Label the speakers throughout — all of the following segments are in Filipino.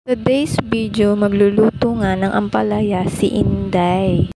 Speaker 1: Today's video, magluluto nga ng ampalaya si Inday.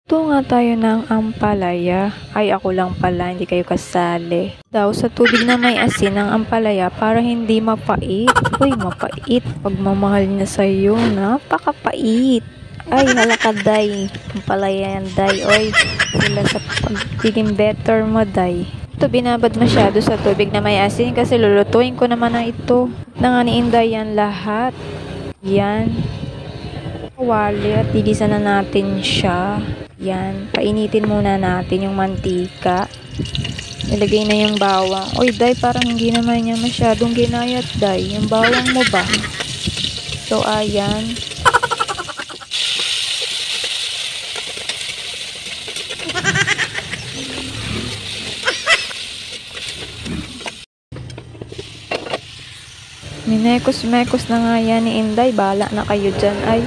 Speaker 1: Ito nga tayo ng ampalaya. Ay, ako lang pala, hindi kayo kasali. Daw sa tubig na may asin ng ampalaya para hindi mapait. Uy, mapait. Pagmamahal niya sa'yo, napakapait. Ay, halaka, day. Ampalaya yan, day. Oy, sila sa pagiging better mo, day. Ito, binabad masyado sa tubig na may asin kasi lulutuin ko naman na ito. Na nga ni Inday yan lahat. Yan. Wali at digisa na natin siya. Yan, painitin muna natin yung mantika. Ilagay na yung bawang. Uy, day, parang hindi naman niya masyadong ginayat, day. Yung bawang mo ba? So, ayan. Minekos-mekos na nga yan ni Inday. Bala na kayo dyan, ay.